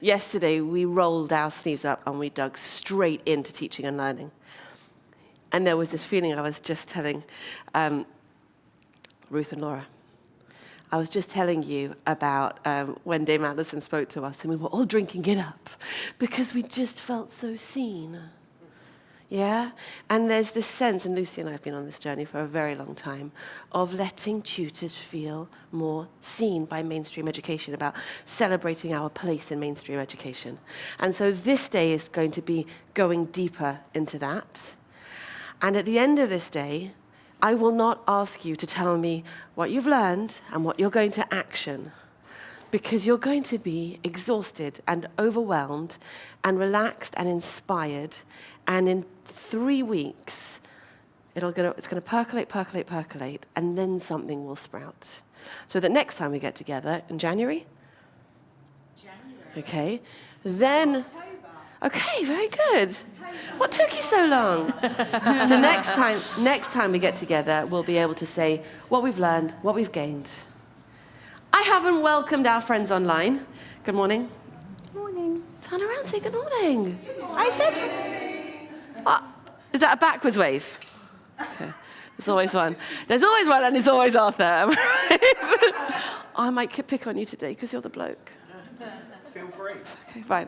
Yesterday, we rolled our sleeves up and we dug straight into teaching and learning. And there was this feeling I was just telling Ruth and Laura. I was just telling you about when Dame Alison spoke to us and we were all drinking it up because we just felt so seen. Yeah? And there's this sense, and Lucy and I have been on this journey for a very long time, of letting tutors feel more seen by mainstream education, about celebrating our place in mainstream education. And so this day is going to be going deeper into that. And at the end of this day, I will not ask you to tell me what you've learned and what you're going to action, because you're going to be exhausted and overwhelmed and relaxed and inspired. And in 3 weeks, it's going to percolate, and then something will sprout. So that next time we get together in January? Okay. Then, October. Okay, very good. October. What took you so long? So next time we get together, we'll be able to say what we've learned, what we've gained. I haven't welcomed our friends online. Good morning. Good morning. Turn around and say good morning. Good morning. I said... What? Is that a backwards wave? Okay. There's always one. There's always one, and it's always Arthur. I might pick on you today because you're the bloke. Feel free. Okay, fine.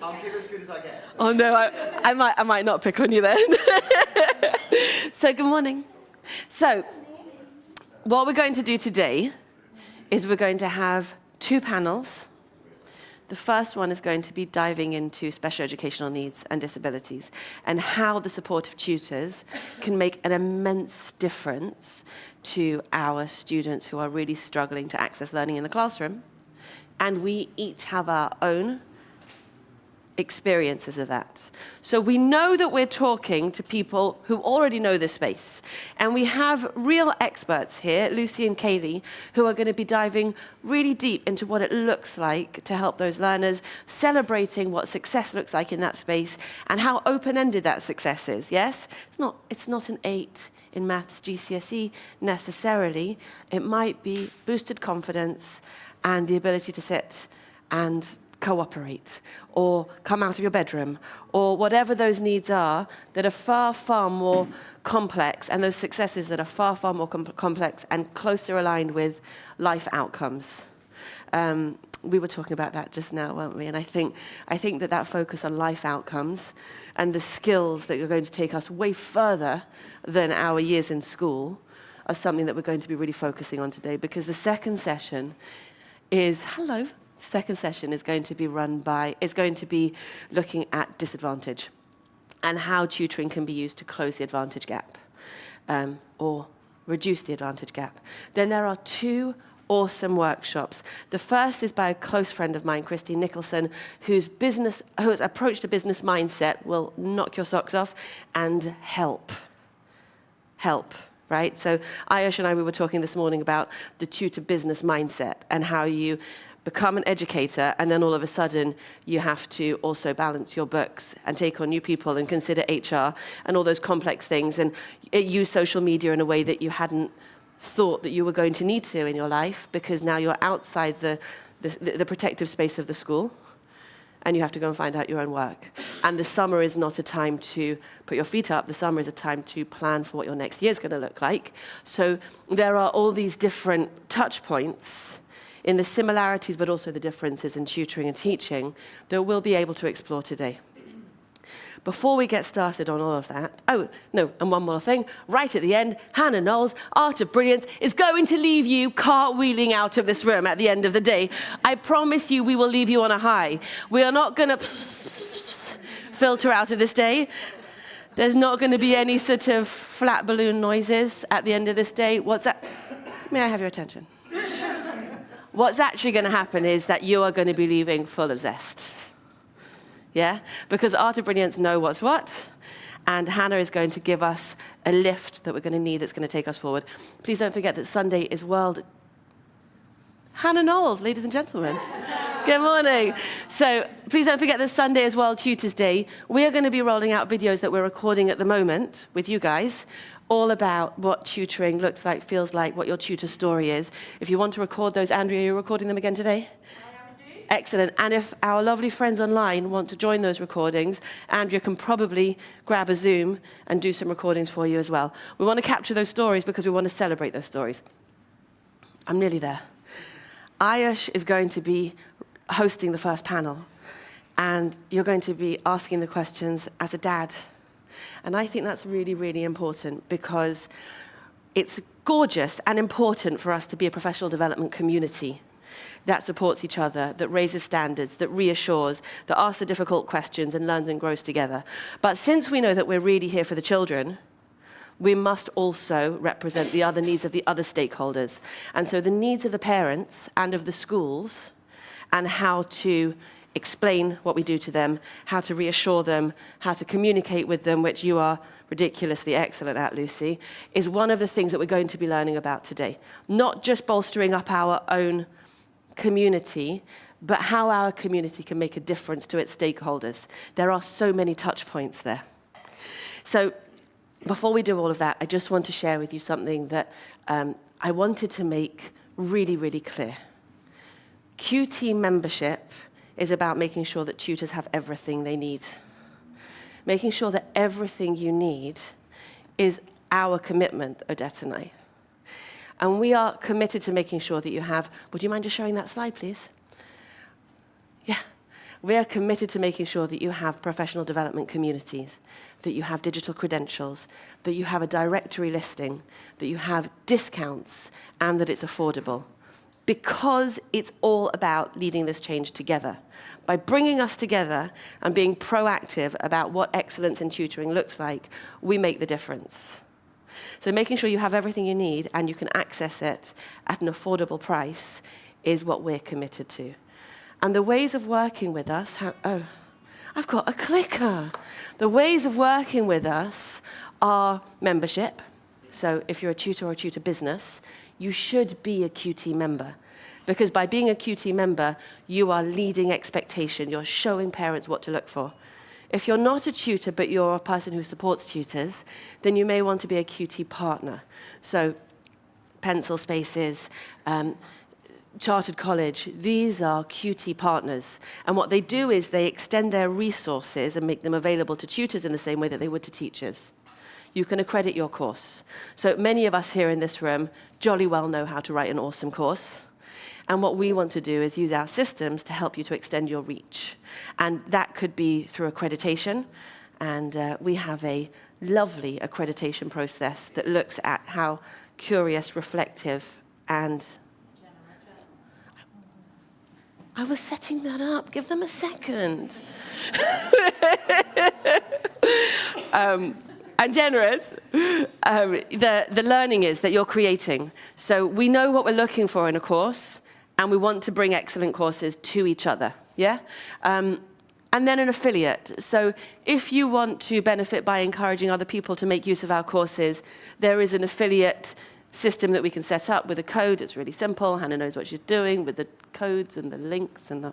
I'll give it as good as I get. So. Oh no, I might not pick on you then. So good morning. So what we're going to do today is we're going to have 2 panels. The first one is going to be diving into special educational needs and disabilities and how the support of tutors can make an immense difference to our students who are really struggling to access learning in the classroom. And we each have our own experiences of that. So we know that we're talking to people who already know this space. And we have real experts here, Lucy and Kayleigh, who are going to be diving really deep into what it looks like to help those learners, celebrating what success looks like in that space and how open-ended that success is, yes? It's not an 8 in maths GCSE necessarily. It might be boosted confidence and the ability to sit and cooperate, or come out of your bedroom, or whatever those needs are that are far, far more complex, and those successes that are far, far more complex and closer aligned with life outcomes. We were talking about that just now, weren't we? And I think that focus on life outcomes and the skills that are going to take us way further than our years in school are something that we're going to be really focusing on today, because the second session is, second session is going to be looking at disadvantage and how tutoring can be used to close the advantage gap or reduce the advantage gap. Then there are 2 awesome workshops. The first is by a close friend of mine, Christine Nicholson, who has approached a business mindset, will knock your socks off and help. Right? So Ayush and I, we were talking this morning about the tutor business mindset and how you become an educator, and then all of a sudden you have to also balance your books and take on new people and consider HR and all those complex things and use social media in a way that you hadn't thought that you were going to need to in your life, because now you're outside the protective space of the school and you have to go and find out your own work. And the summer is not a time to put your feet up. The summer is a time to plan for what your next year is going to look like. So there are all these different touch points in the similarities, but also the differences in tutoring and teaching that we'll be able to explore today. Before we get started on all of that, oh, no, and one more thing, right at the end, Hannah Knowles, Art of Brilliance, is going to leave you cartwheeling out of this room at the end of the day. I promise you we will leave you on a high. We are not going to filter out of this day. There's not going to be any sort of flat balloon noises at the end of this day. May I have your attention? What's actually going to happen is that you are going to be leaving full of zest. Yeah? Because Art of Brilliance know what's what, and Hannah is going to give us a lift that we're going to need that's going to take us forward. Please don't forget that Sunday is World... Hannah Knowles, ladies and gentlemen. Good morning. So please don't forget that Sunday is World Tutors Day. We are going to be rolling out videos that we're recording at the moment with you guys, all about what tutoring looks like, feels like, what your tutor story is. If you want to record those, Andrea, are you recording them again today? Excellent. And if our lovely friends online want to join those recordings, Andrea can probably grab a Zoom and do some recordings for you as well. We want to capture those stories because we want to celebrate those stories. I'm nearly there. Ayush is going to be hosting the first panel, and you're going to be asking the questions as a dad. And I think that's really, really important because it's gorgeous and important for us to be a professional development community that supports each other, that raises standards, that reassures, that asks the difficult questions and learns and grows together. But since we know that we're really here for the children, we must also represent the other needs of the other stakeholders. And so the needs of the parents and of the schools, and how to explain what we do to them, how to reassure them, how to communicate with them, which you are ridiculously excellent at, Lucy, is one of the things that we're going to be learning about today. Not just bolstering up our own community, but how our community can make a difference to its stakeholders. There are so many touch points there. So before we do all of that, I just want to share with you something that I wanted to make really, really clear. QT membership is about making sure that tutors have everything they need. Making sure that everything you need is our commitment, Odette and I. And we are committed to making sure that you have, would you mind just showing that slide, please? Yeah. We are committed to making sure that you have professional development communities, that you have digital credentials, that you have a directory listing, that you have discounts, and that it's affordable. Because it's all about leading this change together. By bringing us together and being proactive about what excellence in tutoring looks like, we make the difference. So making sure you have everything you need and you can access it at an affordable price is what we're committed to. And the ways of working with us, oh, I've got a clicker. The ways of working with us are membership. So if you're a tutor or a tutor business, you should be a QT member. Because by being a QT member, you are leading expectation. You're showing parents what to look for. If you're not a tutor, but you're a person who supports tutors, then you may want to be a QT partner. So Pencil Spaces, Chartered College, these are QT partners. And what they do is they extend their resources and make them available to tutors in the same way that they would to teachers. You can accredit your course. So many of us here in this room jolly well know how to write an awesome course. And what we want to do is use our systems to help you to extend your reach. And that could be through accreditation. And we have a lovely accreditation process that looks at how curious, reflective, and... I was setting that up. Give them a second. And generous, the learning is that you're creating. So we know what we're looking for in a course, and we want to bring excellent courses to each other, yeah? And then an affiliate. So if you want to benefit by encouraging other people to make use of our courses, there is an affiliate system that we can set up with a code. It's really simple. Hannah knows what she's doing with the codes and the links and the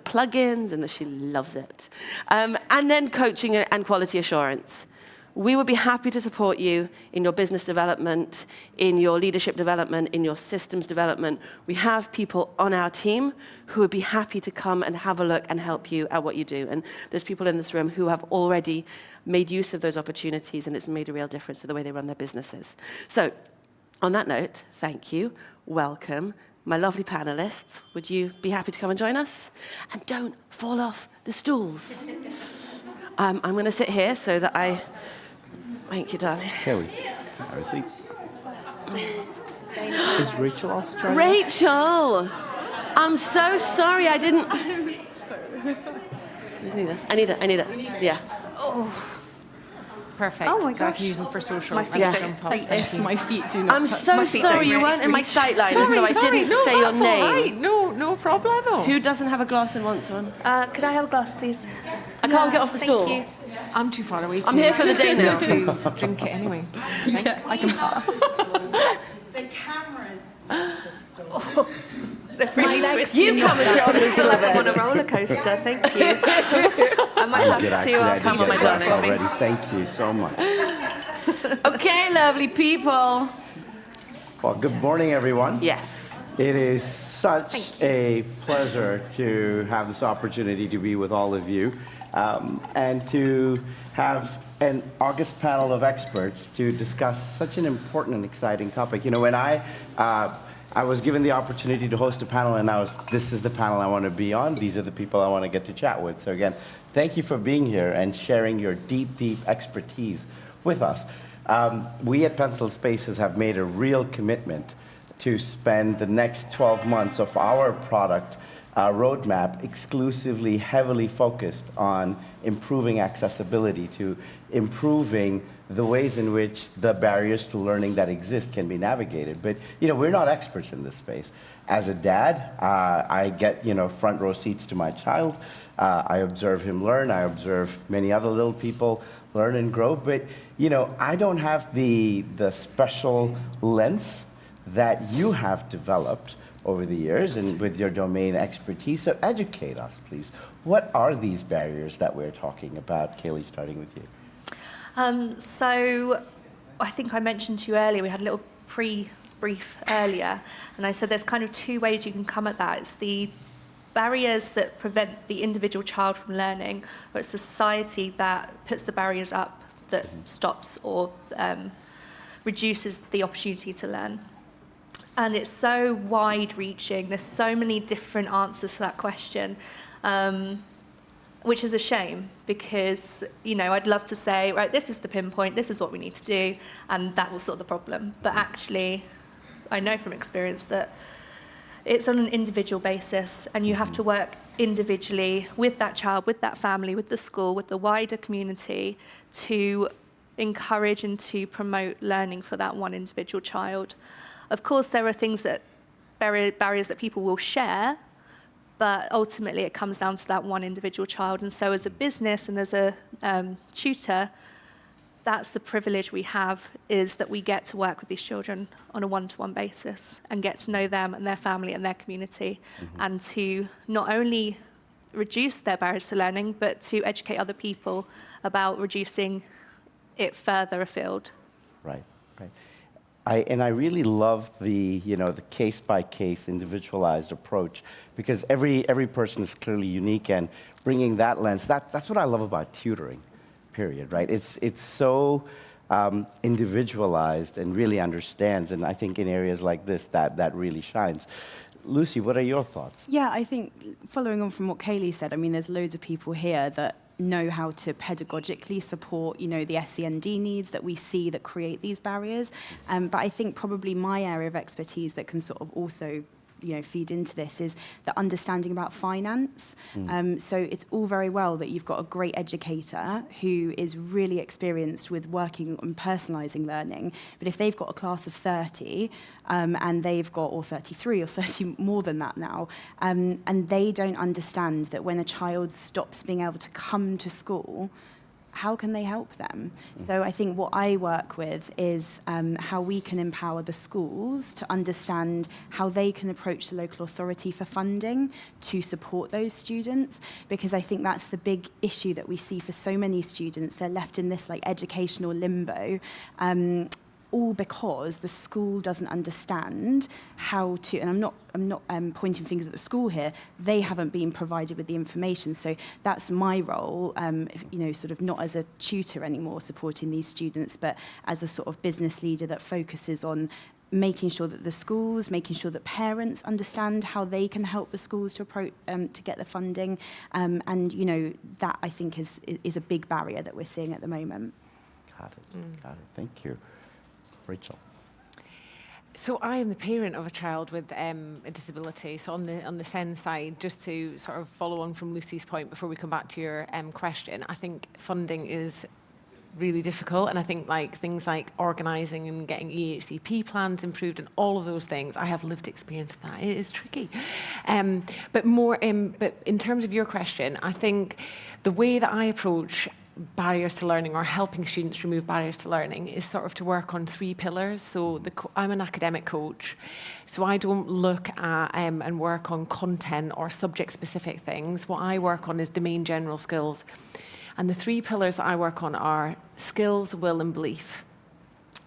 plugins, and she loves it. And then coaching and quality assurance. We would be happy to support you in your business development, in your leadership development, in your systems development. We have people on our team who would be happy to come and have a look and help you at what you do. And there's people in this room who have already made use of those opportunities, and it's made a real difference to the way they run their businesses. So, on that note, thank you, welcome. My lovely panelists, would you be happy to come and join us? And don't fall off the stools. I'm going to sit here so that I... Thank you, darling. Kayleigh, have a seat. Is Rachel also trying? Rachel! I'm so sorry, I didn't... I need this. I need it. Yeah. Oh. Perfect. Oh my So I gosh. can use them for social. My feet Yeah. don't touch. If my feet do not I'm touch so my feet. sorry you weren't in my sight line, so I didn't no, say your that's all name. right. No problemo. Who doesn't have a glass and wants one? Could I have a glass, please? I can't get off the stool. Thank you. I'm too far away. I'm here for the day now. to drink it anyway. I can pass. The cameras at the store. They're really twisting. You come and sit on the stool I'm then. on a roller coaster. Thank you. I might have Did to actually, I come did on, my get glass darling. already. Thank you so much. Okay, lovely people. Well, good morning, everyone. Yes. It is such a pleasure to have this opportunity to be with all of you and to have an August panel of experts to discuss such an important and exciting topic. You know, when I was given the opportunity to host a panel, and this is the panel I want to be on, these are the people I want to get to chat with. So again, thank you for being here and sharing your deep, deep expertise with us. We at Pencil Spaces have made a real commitment to spend the next 12 months of our product roadmap exclusively heavily focused on improving accessibility, to improving the ways in which the barriers to learning that exist can be navigated. But, you know, we're not experts in this space. As a dad, I get, front row seats to my child. I observe him learn. I observe many other little people learn and grow. But, I don't have the special lens that you have developed over the years and with your domain expertise. So educate us, please. What are these barriers that we're talking about? Kayleigh, starting with you. So I think I mentioned to you earlier, we had a little pre-brief earlier, and I said there's kind of two ways you can come at that. It's the barriers that prevent the individual child from learning, or it's the society that puts the barriers up that stops or reduces the opportunity to learn. And it's so wide-reaching. There's so many different answers to that question, which is a shame because, I'd love to say, right, this is the pinpoint, this is what we need to do, and that will solve the problem. But actually, I know from experience that it's on an individual basis, and you have to work individually with that child, with that family, with the school, with the wider community to encourage and to promote learning for that one individual child. Of course, there are things that barriers that people will share, but ultimately it comes down to that one individual child. And so as a business and as a tutor, that's the privilege we have, is that we get to work with these children on a one-to-one basis and get to know them and their family and their community, and to not only reduce their barriers to learning, but to educate other people about reducing it further afield. Right. I really love the case-by-case individualized approach, because every person is clearly unique, and bringing that lens, that's what I love about tutoring, period, right? It's so individualized and really understands, and I think in areas like this that really shines. Lucy, what are your thoughts? Yeah, I think following on from what Kayleigh said, there's loads of people here that know how to pedagogically support, the SEND needs that we see that create these barriers. But I think probably my area of expertise that can sort of also feed into this is the understanding about finance. So it's all very well that you've got a great educator who is really experienced with working on personalising learning, but if they've got a class of 30 and they've got, or 33 or 30 more than that now, and they don't understand that when a child stops being able to come to school, how can they help them? So I think what I work with is how we can empower the schools to understand how they can approach the local authority for funding to support those students, because I think that's the big issue that we see for so many students. They're left in this educational limbo, all because the school doesn't understand how to, and I'm not pointing fingers at the school here, they haven't been provided with the information. So that's my role, sort of not as a tutor anymore supporting these students, but as a sort of business leader that focuses on making sure that the schools, making sure that parents understand how they can help the schools to approach, to get the funding, and that I think is a big barrier that we're seeing at the moment. Got it. Thank you. Rachel. So I am the parent of a child with a disability. So on the SEND side, just to sort of follow on from Lucy's point before we come back to your question, I think funding is really difficult, and I think things like organising and getting EHCP plans improved and all of those things, I have lived experience of that. It is tricky. But in terms of your question, I think the way that I approach barriers to learning, or helping students remove barriers to learning, is sort of to work on 3 pillars. So I'm an academic coach, so I don't look at and work on content or subject-specific things. What I work on is domain general skills. And the 3 pillars that I work on are skills, will, and belief.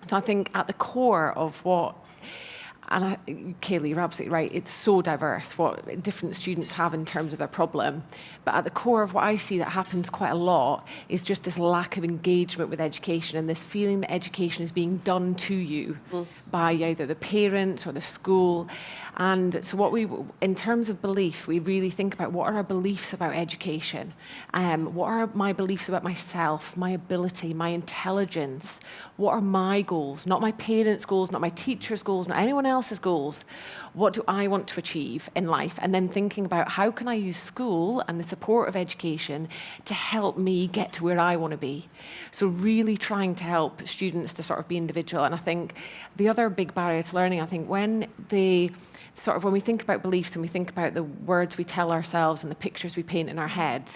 So I think at the core of what And Kayleigh, you're absolutely right. It's so diverse what different students have in terms of their problem. But at the core of what I see that happens quite a lot is just this lack of engagement with education and this feeling that education is being done to you by either the parents or the school. And so in terms of belief, we really think about what are our beliefs about education? What are my beliefs about myself, my ability, my intelligence? What are my goals? Not my parents' goals, not my teachers' goals, not anyone else's goals. What do I want to achieve in life? And then thinking about how can I use school and the support of education to help me get to where I want to be. So really trying to help students to sort of be individual. And I think the other big barrier to learning, I think when we think about beliefs and we think about the words we tell ourselves and the pictures we paint in our heads,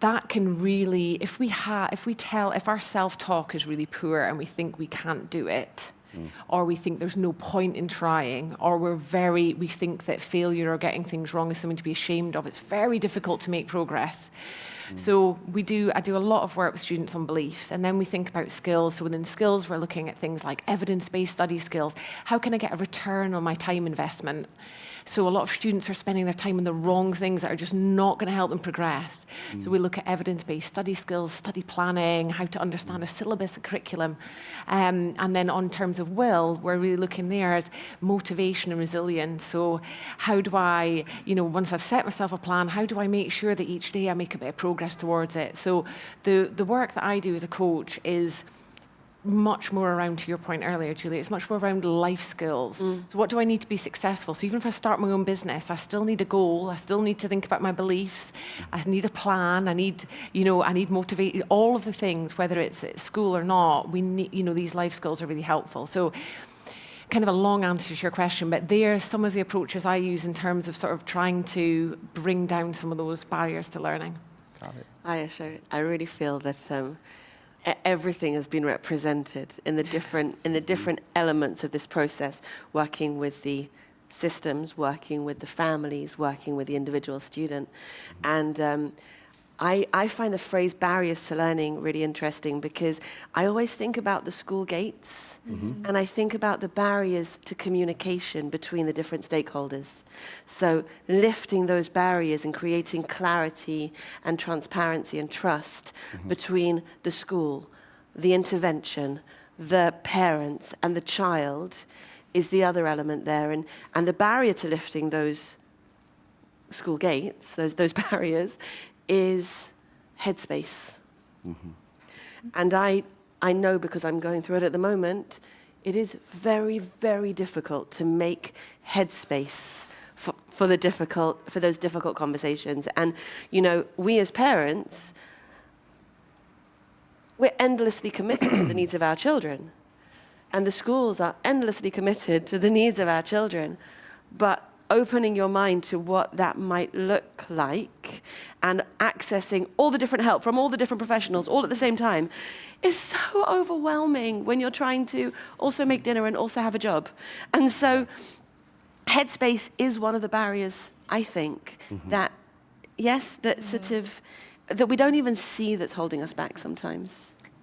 that can really, if our self-talk is really poor and we think we can't do it, or we think there's no point in trying, or we think that failure or getting things wrong is something to be ashamed of, it's very difficult to make progress. So I do a lot of work with students on beliefs, and then we think about skills. So within skills, we're looking at things like evidence-based study skills. How can I get a return on my time investment? So a lot of students are spending their time on the wrong things that are just not going to help them progress. So we look at evidence-based study skills, study planning, how to understand a syllabus, a curriculum. And then on terms of will, we're really looking there as motivation and resilience. So how do I, once I've set myself a plan, how do I make sure that each day I make a bit of progress towards it? So the work that I do as a coach is much more around, to your point earlier, Julie, it's much more around life skills. So what do I need to be successful? So even if I start my own business, I still need a goal. I still need to think about my beliefs. I need a plan. I need motivate, all of the things, whether it's at school or not, we need, these life skills are really helpful. So kind of a long answer to your question, but there are some of the approaches I use in terms of sort of trying to bring down some of those barriers to learning. Got it. Ayush, I really feel that everything has been represented in the different elements of this process, working with the systems, working with the families, working with the individual student. And I find the phrase barriers to learning really interesting because I always think about the school gates and I think about the barriers to communication between the different stakeholders. So lifting those barriers and creating clarity and transparency and trust between the school, the intervention, the parents and the child is the other element there. And the barrier to lifting those school gates, those barriers, is headspace. And I know, because I'm going through it at the moment, it is very, very difficult to make headspace for those difficult conversations. And, we as parents, we're endlessly committed to the needs of our children. And the schools are endlessly committed to the needs of our children. But opening your mind to what that might look like and accessing all the different help from all the different professionals all at the same time is so overwhelming when you're trying to also make dinner and also have a job. And so headspace is one of the barriers, I think, that we don't even see that's holding us back sometimes.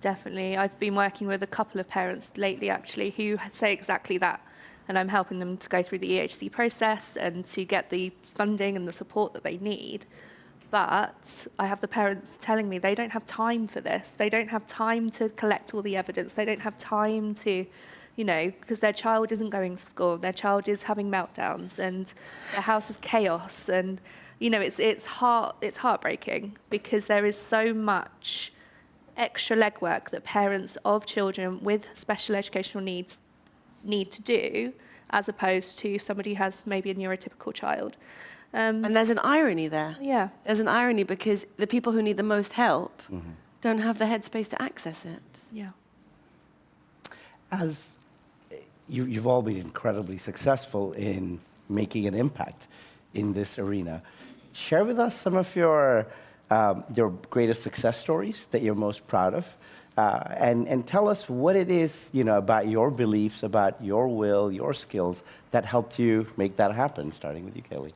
Definitely. I've been working with a couple of parents lately, actually, who say exactly that. And I'm helping them to go through the EHC process and to get the funding and the support that they need. But I have the parents telling me they don't have time for this. They don't have time to collect all the evidence. They don't have time to, because their child isn't going to school. Their child is having meltdowns and their house is chaos. And, it's heartbreaking because there is so much extra legwork that parents of children with special educational needs need to do, as opposed to somebody who has maybe a neurotypical child. And there's an irony there. Yeah. There's an irony because the people who need the most help don't have the headspace to access it. Yeah. As you've all been incredibly successful in making an impact in this arena, share with us some of your greatest success stories that you're most proud of. And tell us what it is, about your beliefs, about your will, your skills that helped you make that happen, starting with you, Kayleigh.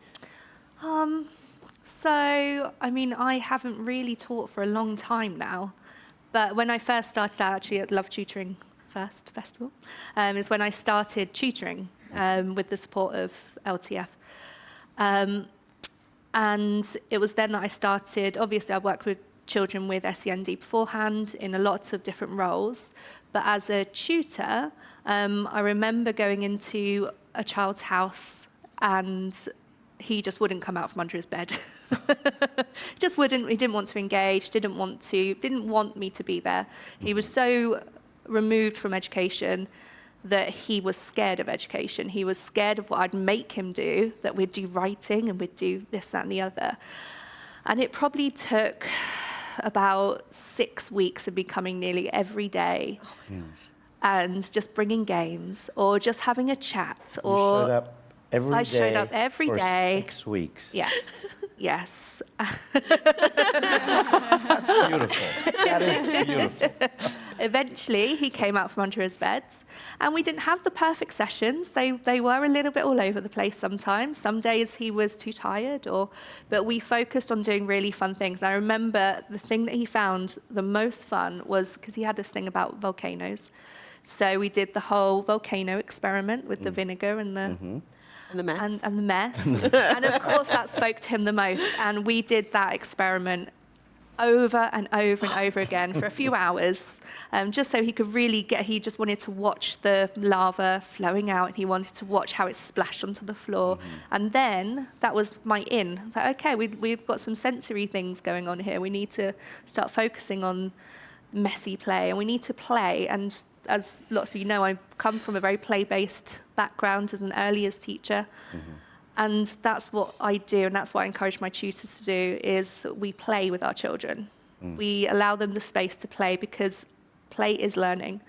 I haven't really taught for a long time now, but when I first started out actually at Love Tutoring first festival, is when I started tutoring with the support of LTF. And it was then that I started, obviously I worked with children with SEND beforehand in a lot of different roles, but as a tutor, I remember going into a child's house and he just wouldn't come out from under his bed. Just wouldn't, he didn't want to engage, didn't want me to be there. He was so removed from education that he was scared of education. He was scared of what I'd make him do, that we'd do writing and we'd do this, that, and the other. And it probably took about 6 weeks of me coming nearly every day and just bringing games or just having a chat. You showed up every day. I showed up every for day. 6 weeks. Yes, yes. That's beautiful. That is beautiful. Eventually, he came out from under his bed, and we didn't have the perfect sessions. They were a little bit all over the place sometimes. Some days he was too tired, but we focused on doing really fun things. I remember the thing that he found the most fun was because he had this thing about volcanoes. So we did the whole volcano experiment with the vinegar and the... And the mess. And the mess. And of course, that spoke to him the most. And we did that experiment over and over and over again for a few hours, just so he could really he just wanted to watch the lava flowing out, and he wanted to watch how it splashed onto the floor. And then that was my in. I was like, okay, we've got some sensory things going on here. We need to start focusing on messy play, and we need to play. And as lots of you know, I come from a very play-based background as an early years teacher. And that's what I do, and that's what I encourage my tutors to do, is that we play with our children. We allow them the space to play because play is learning.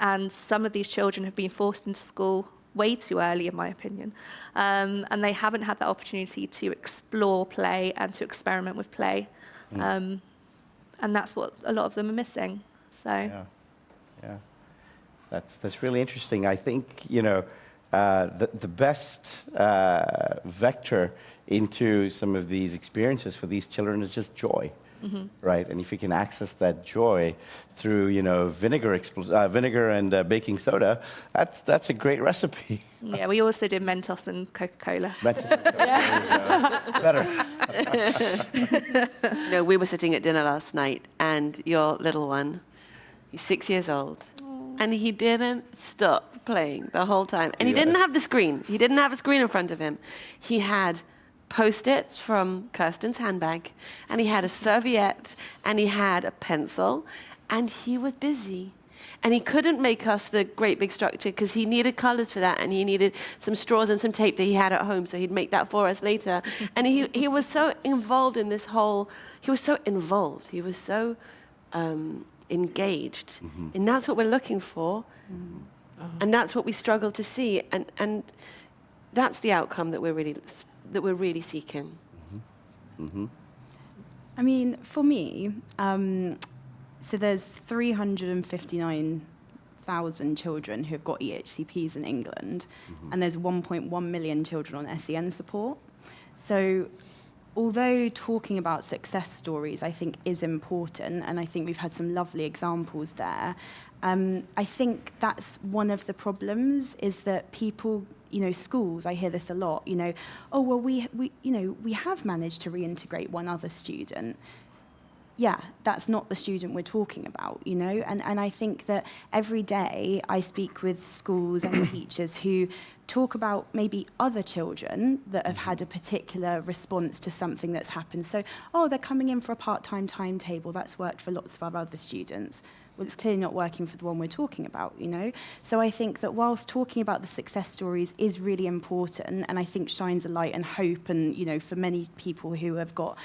And some of these children have been forced into school way too early, in my opinion. And they haven't had that opportunity to explore play and to experiment with play. And that's what a lot of them are missing. So. Yeah. That's really interesting. I think, the best vector into some of these experiences for these children is just joy, right? And if you can access that joy through, vinegar and baking soda, that's a great recipe. Yeah, we also did Mentos and Coca-Cola. Mentos and Coca-Cola. Better. No, we were sitting at dinner last night, and your little one, he's 6 years old, and he didn't stop playing the whole time. And he didn't have the screen. He didn't have a screen in front of him. He had Post-its from Kirsten's handbag, and he had a serviette, and he had a pencil, and he was busy. And he couldn't make us the great big structure because he needed colors for that, and he needed some straws and some tape that he had at home, so he'd make that for us later. And he was so involved in this whole, he was so involved. He was so engaged. And that's what we're looking for. And that's what we struggle to see. And that's the outcome that we're really seeking. I mean, for me, so there's 359,000 children who have got EHCPs in England, and there's 1.1 million children on SEN support. So although talking about success stories, I think, is important, and I think we've had some lovely examples there, I think that's one of the problems, is that people, schools, I hear this a lot, oh, well, we have managed to reintegrate one other student. Yeah, that's not the student we're talking about, And I think that every day I speak with schools and teachers who talk about maybe other children that have had a particular response to something that's happened. So, oh, they're coming in for a part-time timetable. That's worked for lots of our other students. Well, it's clearly not working for the one we're talking about, So I think that whilst talking about the success stories is really important, and I think shines a light and hope, and, for many people who have got,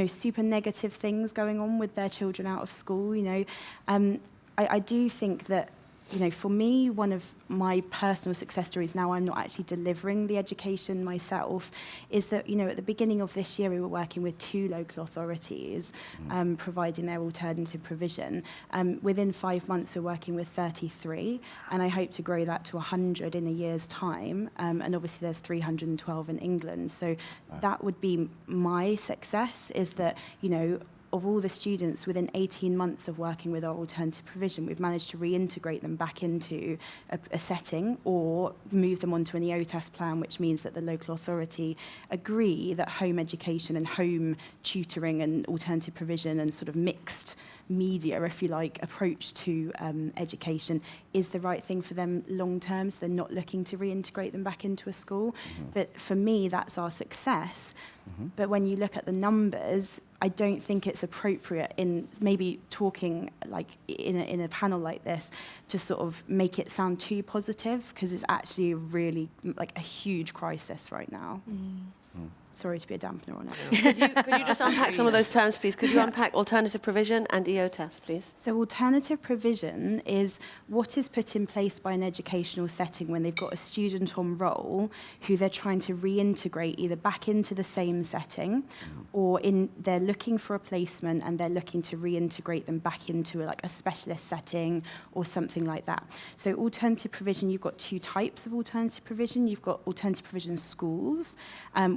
super negative things going on with their children out of school, I do think that, for me, one of my personal success stories, now I'm not actually delivering the education myself, is that, at the beginning of this year, we were working with 2 local authorities providing their alternative provision. Within 5 months, we're working with 33, and I hope to grow that to 100 in a year's time. And obviously, there's 312 in England. So that would be my success, is that, of all the students within 18 months of working with our alternative provision, we've managed to reintegrate them back into a setting or move them onto an EOTAS plan, which means that the local authority agree that home education and home tutoring and alternative provision and sort of mixed media, if you like, approach to education is the right thing for them long term. So they're not looking to reintegrate them back into a school. But for me, that's our success. But when you look at the numbers, I don't think it's appropriate in maybe talking like in a panel like this to sort of make it sound too positive, because it's actually really like a huge crisis right now. Sorry to be a dampener on it. Could you just unpack some of those terms, please? Could you unpack alternative provision and EOTAS, please? So alternative provision is what is put in place by an educational setting when they've got a student on roll who they're trying to reintegrate either back into the same setting or they're looking for a placement and they're looking to reintegrate them back into like a specialist setting or something like that. So alternative provision, you've got two types of alternative provision. You've got alternative provision schools,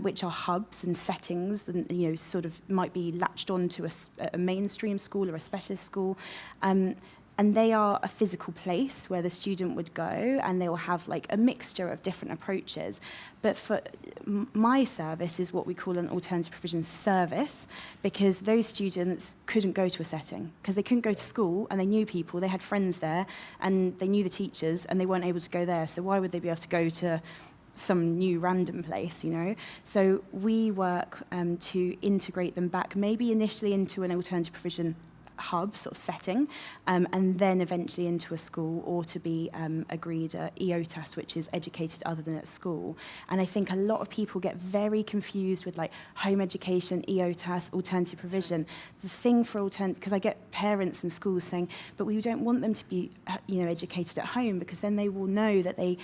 which are hubs and settings, and sort of might be latched onto a mainstream school or a specialist school, and they are a physical place where the student would go, and they will have like a mixture of different approaches. But for my service is what we call an alternative provision service, because those students couldn't go to a setting because they couldn't go to school, and they knew people, they had friends there, and they knew the teachers, and they weren't able to go there. So why would they be able to go to some new random place, So we work to integrate them back, maybe initially into an alternative provision hub sort of setting, and then eventually into a school, or to be agreed EOTAS, which is educated other than at school. And I think a lot of people get very confused with like home education, EOTAS, alternative provision. The thing for alternative, because I get parents and schools saying, but we don't want them to be educated at home, because then they will know that they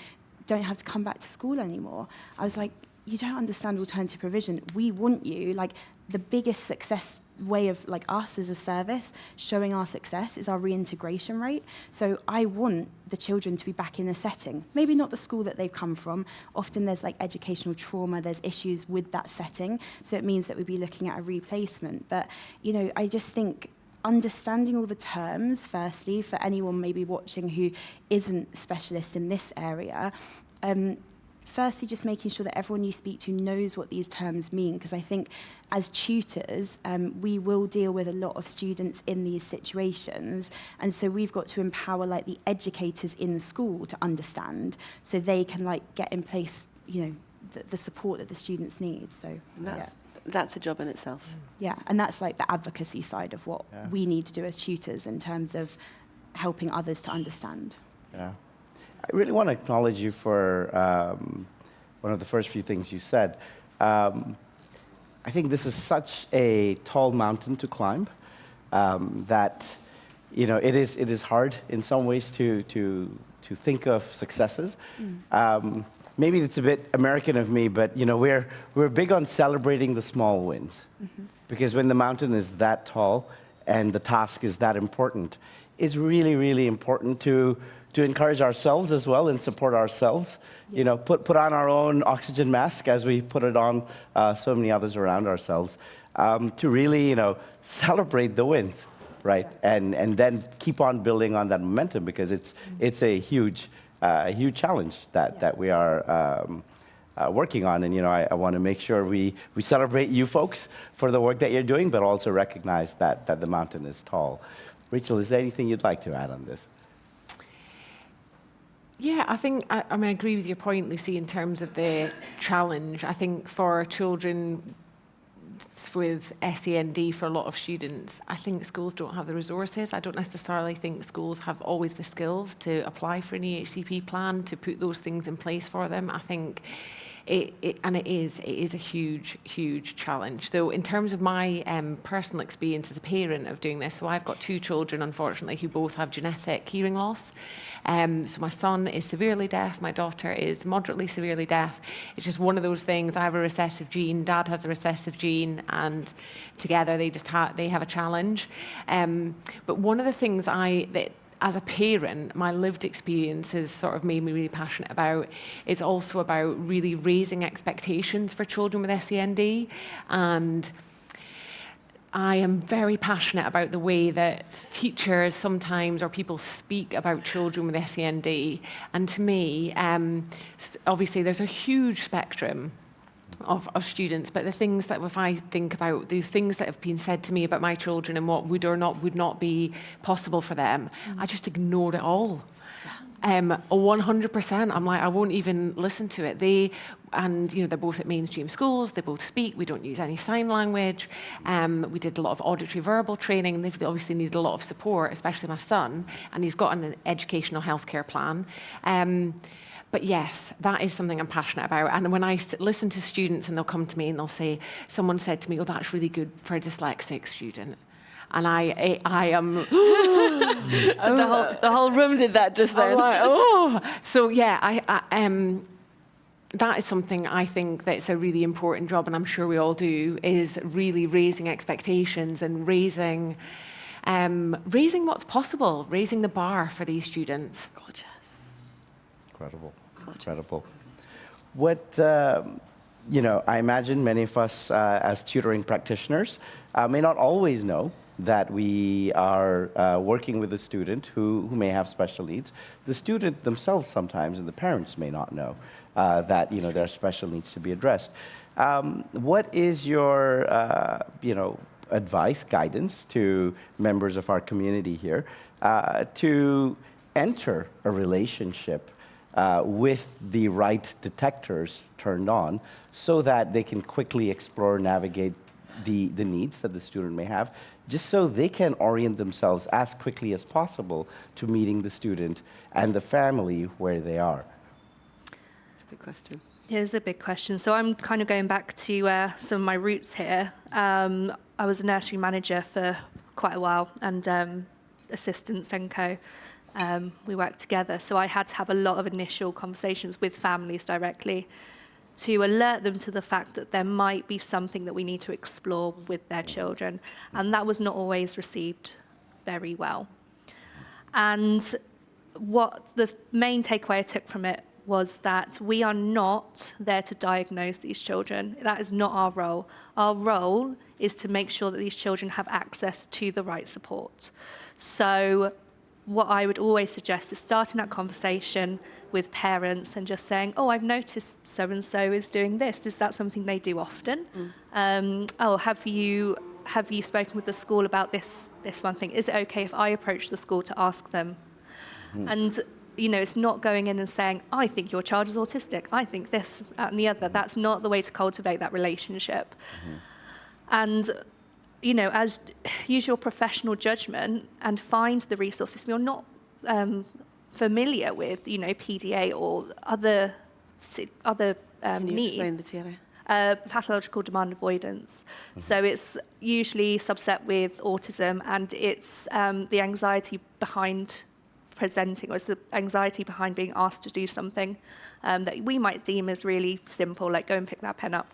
don't have to come back to school anymore. I was like, you don't understand alternative provision. We want you, like the biggest success way of like us as a service showing our success is our reintegration rate. So I want the children to be back in a setting, maybe not the school that they've come from. Often there's like educational trauma, there's issues with that setting. So it means that we'd be looking at a replacement. But, I just think understanding all the terms, firstly, for anyone maybe watching who isn't specialist in this area, firstly, just making sure that everyone you speak to knows what these terms mean, because I think as tutors, we will deal with a lot of students in these situations, and so we've got to empower like the educators in school to understand, so they can like get in place, the support that the students need. So That's a job in itself. Yeah, and that's like the advocacy side of what we need to do as tutors in terms of helping others to understand. Yeah. I really want to acknowledge you for one of the first few things you said. I think this is such a tall mountain to climb that it is hard in some ways to think of successes. Maybe it's a bit American of me, but we're big on celebrating the small wins, because when the mountain is that tall and the task is that important, it's really, really important to encourage ourselves as well and support ourselves. Put on our own oxygen mask as we put it on so many others around ourselves, to really celebrate the wins, right? And then keep on building on that momentum, because it's a huge challenge that we are working on. And I want to make sure we celebrate you folks for the work that you're doing, but also recognize that the mountain is tall. Rachel, is there anything you'd like to add on this? Yeah, I think, I agree with your point, Lucy, in terms of the challenge. I think for children with SEND, for a lot of students, I think schools don't have the resources. I don't necessarily think schools have always the skills to apply for an EHCP plan, to put those things in place for them. I think it is a huge, huge challenge. So in terms of my personal experience as a parent of doing this, so I've got two children, unfortunately, who both have genetic hearing loss. So my son is severely deaf, my daughter is moderately severely deaf. It's just one of those things. I have a recessive gene, Dad has a recessive gene, and together they have a challenge. But one of the things that as a parent, my lived experience has sort of made me really passionate about. It's also about really raising expectations for children with SEND, and I am very passionate about the way that teachers sometimes or people speak about children with SEND. And to me, obviously there's a huge spectrum of students, but the things that if I think about these things that have been said to me about my children and what would or not would not be possible for them, I just ignore it all. 100%. I'm like, I won't even listen to it. They're both at mainstream schools. They both speak. We don't use any sign language. We did a lot of auditory verbal training. They've obviously needed a lot of support, especially my son, and he's got an educational healthcare plan. But yes, that is something I'm passionate about. And when I listen to students and they'll come to me and they'll say, someone said to me, oh, that's really good for a dyslexic student. And I am... the whole room did that just then. I'm like, oh. So yeah, that is something I think that's a really important job, and I'm sure we all do, is really raising expectations and raising what's possible, raising the bar for these students. Gorgeous. Incredible. Incredible. What, I imagine many of us as tutoring practitioners may not always know that we are working with a student who may have special needs. The student themselves sometimes and the parents may not know that there are special needs to be addressed. What is your advice, guidance to members of our community here to enter a relationship with the right detectors turned on so that they can quickly explore, navigate the needs that the student may have, just so they can orient themselves as quickly as possible to meeting the student and the family where they are? That's a big question. It is a big question. So I'm kind of going back to some of my roots here. I was a nursery manager for quite a while and assistant Senko. We worked together. So I had to have a lot of initial conversations with families directly to alert them to the fact that there might be something that we need to explore with their children. And that was not always received very well. And what the main takeaway I took from it was that we are not there to diagnose these children. That is not our role. Our role is to make sure that these children have access to the right support. So what I would always suggest is starting that conversation with parents and just saying, oh, I've noticed so-and-so is doing this. Is that something they do often? Have you spoken with the school about this one thing? Is it okay if I approach the school to ask them? And it's not going in and saying, I think your child is autistic. I think this, that, and the other. That's not the way to cultivate that relationship. And as use your professional judgment and find the resources. If you're not familiar with, PDA or other Can you needs. explain the TLA? Pathological demand avoidance. So it's usually subset with autism, and it's the anxiety behind presenting, or it's the anxiety behind being asked to do something that we might deem as really simple, like go and pick that pen up.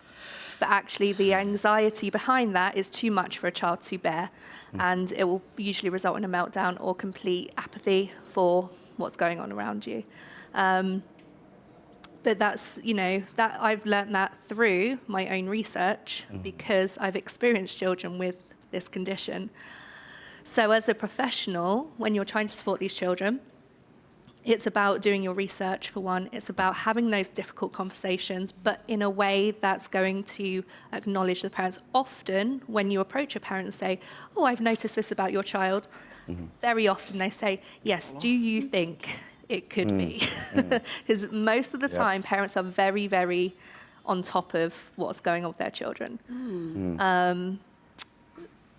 But actually the anxiety behind that is too much for a child to bear, and it will usually result in a meltdown or complete apathy for what's going on around you. But that's, that I've learned that through my own research because I've experienced children with this condition. So as a professional, when you're trying to support these children, it's about doing your research, for one. It's about having those difficult conversations, but in a way that's going to acknowledge the parents. Often, when you approach a parent and say, oh, I've noticed this about your child, very often they say, yes, do you think it could be? Because most of the time, parents are very, very on top of what's going on with their children.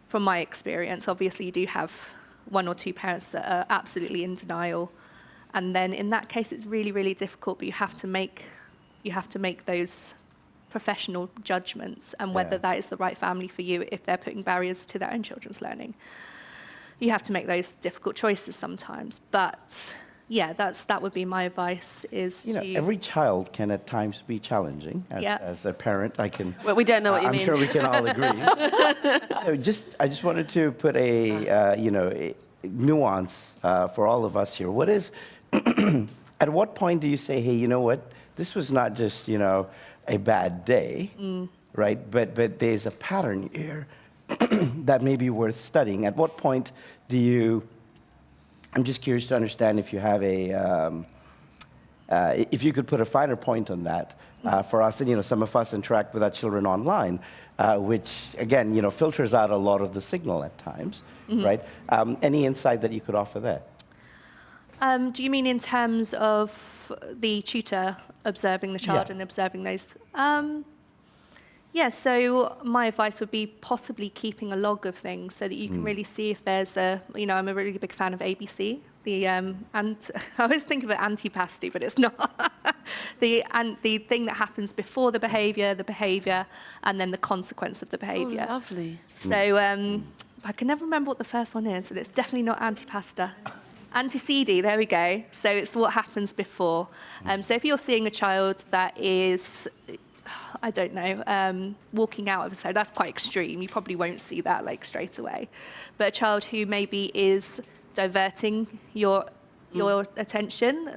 From my experience, obviously, you do have one or two parents that are absolutely in denial. And then in that case, it's really, really difficult, but you have to make those professional judgments and whether that is the right family for you if they're putting barriers to their own children's learning. You have to make those difficult choices sometimes. But yeah, that would be my advice is every child can at times be challenging. As a parent, I can... Well, we don't know what you mean. I'm sure we can all agree. So I just wanted to put a nuance for all of us here. What is... At what point do you say, hey, you know what? This was not just, a bad day, right? But there's a pattern here. that may be worth studying? At what point do you, I'm just curious to understand if you have if you could put a finer point on that for us, and some of us interact with our children online, which again, filters out a lot of the signal at times, right? Any insight that you could offer there? Do you mean in terms of the tutor observing the child and observing those? Yeah, so my advice would be possibly keeping a log of things so that you can really see if there's I'm a really big fan of ABC. I always think of it anti-pasty, but it's not. The thing that happens before the behaviour, and then the consequence of the behaviour. Oh, lovely. So I can never remember what the first one is, and it's definitely not antipasta. Antecedent, there we go. So it's what happens before. So if you're seeing a child that is, I don't know, walking out of a so that's quite extreme. You probably won't see that straight away. But a child who maybe is diverting your attention,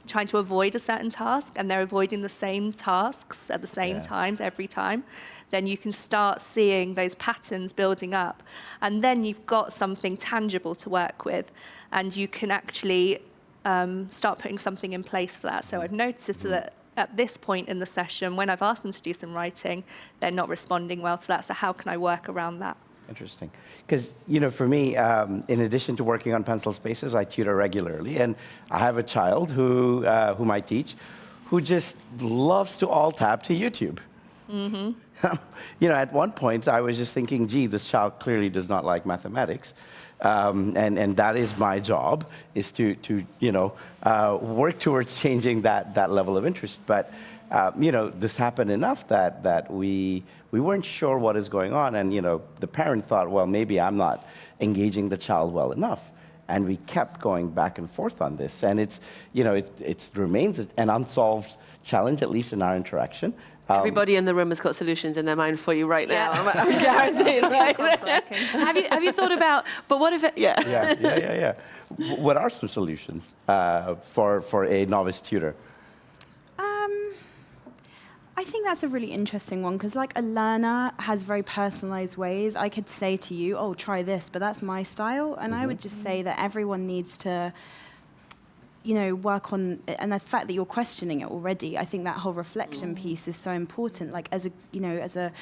trying to avoid a certain task, and they're avoiding the same tasks at the same times every time, then you can start seeing those patterns building up. And then you've got something tangible to work with, and you can actually start putting something in place for that. So I've noticed that at this point in the session, when I've asked them to do some writing, they're not responding well to that. So how can I work around that? Interesting. Because, for me, in addition to working on pencil spaces, I tutor regularly. And I have a child whom I teach who just loves to alt-tab to YouTube. At one point, I was just thinking, gee, this child clearly does not like mathematics. And that is my job, is to work towards changing that level of interest. But, this happened enough that we weren't sure what is going on. And, the parent thought, well, maybe I'm not engaging the child well enough. And we kept going back and forth on this. And it remains an unsolved challenge, at least in our interaction. Everybody in the room has got solutions in their mind for you right now. Yeah. I'm guaranteed. Right? have you thought about? But what if it? Yeah. What are some solutions for a novice tutor? I think that's a really interesting one, because a learner has very personalized ways. I could say to you, oh, try this, but that's my style. And I would just say that everyone needs to work on, and the fact that you're questioning it already, I think that whole reflection piece is so important. As a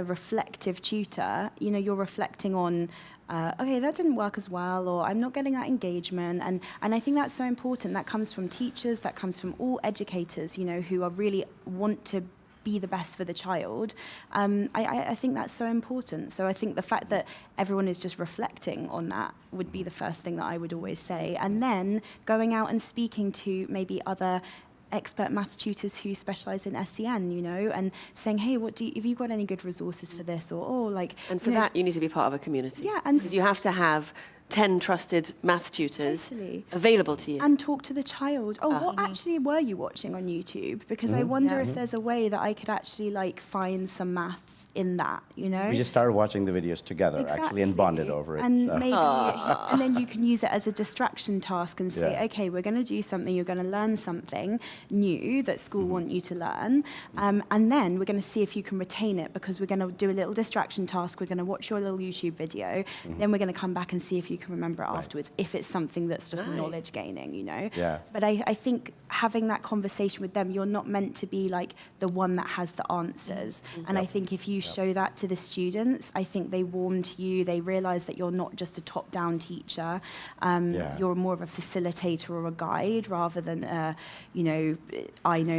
reflective tutor, you're reflecting on, okay, that didn't work as well, or I'm not getting that engagement, and I think that's so important. That comes from teachers, that comes from all educators, who are really want to be the best for the child. I think that's so important. So I think the fact that everyone is just reflecting on that would be the first thing that I would always say. And then going out and speaking to maybe other expert maths tutors who specialise in SEN, and saying, hey, have you got any good resources for this? And for that, you need to be part of a community. Yeah, and because you have to have 10 trusted math tutors available to you. And talk to the child. What actually were you watching on YouTube? Because I wonder if there's a way that I could actually find some maths in that, We just started watching the videos together, actually, and bonded over it. And maybe, and then you can use it as a distraction task and say, okay, we're going to do something, you're going to learn something new that school want you to learn, and then we're going to see if you can retain it, because we're going to do a little distraction task, we're going to watch your little YouTube video, then we're going to come back and see if you can remember it afterwards, if it's something that's just knowledge gaining, Yeah. But I think having that conversation with them, you're not meant to be the one that has the answers. And I think if you show that to the students, I think they warm to you, they realise that you're not just a top-down teacher, you're more of a facilitator or a guide, rather than, I know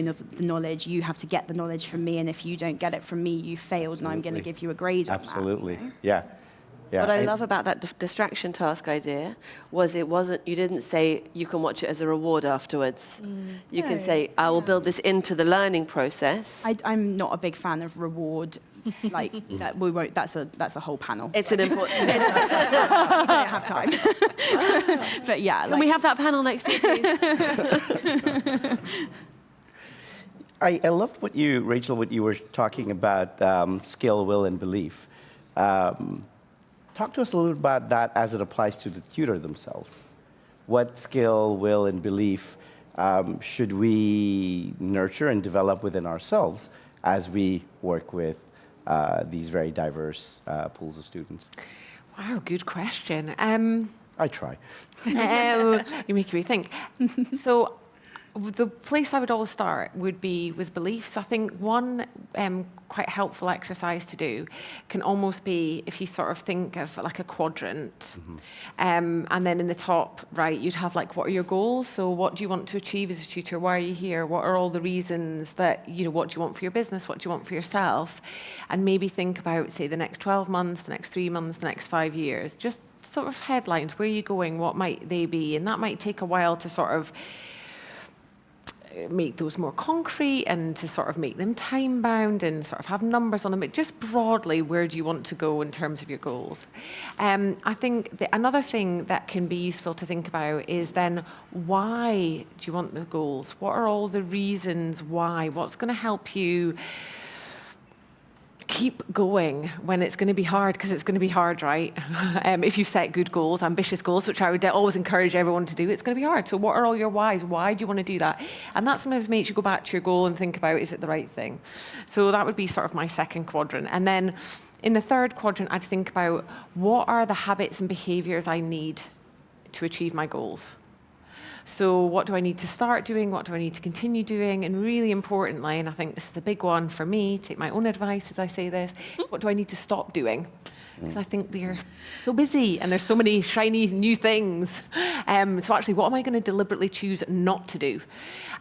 the knowledge, you have to get the knowledge from me, and if you don't get it from me, you failed, and I'm going to give you a grade on that. Absolutely, yeah. What I love about that distraction task idea was you didn't say you can watch it as a reward afterwards. You can say, I will build this into the learning process. I'm not a big fan of reward. That we won't. That's a whole panel. It's an important. We don't have time. But yeah, can we have that panel next week, please? I loved Rachel, what you were talking about, skill, will, and belief. Talk to us a little about that as it applies to the tutor themselves. What skill, will, and belief should we nurture and develop within ourselves as we work with these very diverse pools of students? Wow, good question. I try. You're making me think. So the place I would always start would be with beliefs. So I think one quite helpful exercise to do can almost be if you sort of think of like a quadrant, and then in the top right you'd have like, what are your goals? So what do you want to achieve as a tutor? Why are you here? What are all the reasons that, you know, what do you want for your business? What do you want for yourself? And maybe think about, say, the next 12 months, the next 3 months, the next 5 years. Just sort of headlines. Where are you going? What might they be? And that might take a while to sort of make those more concrete and to sort of make them time bound and sort of have numbers on them. But just broadly, where do you want to go in terms of your goals? I think another thing that can be useful to think about is then, why do you want the goals? What are all the reasons why? What's going to help you keep going when it's going to be hard? Because it's going to be hard, right? If you set good goals, ambitious goals, which I would always encourage everyone to do, it's going to be hard. So what are all your whys? Why do you want to do that? And that sometimes makes you go back to your goal and think about, is it the right thing? So that would be sort of my second quadrant. And then in the third quadrant, I'd think about, what are the habits and behaviours I need to achieve my goals? So what do I need to start doing? What do I need to continue doing? And really importantly, and I think this is the big one for me, take my own advice as I say this, what do I need to stop doing? Because I think we're so busy and there's so many shiny new things. So actually, what am I going to deliberately choose not to do?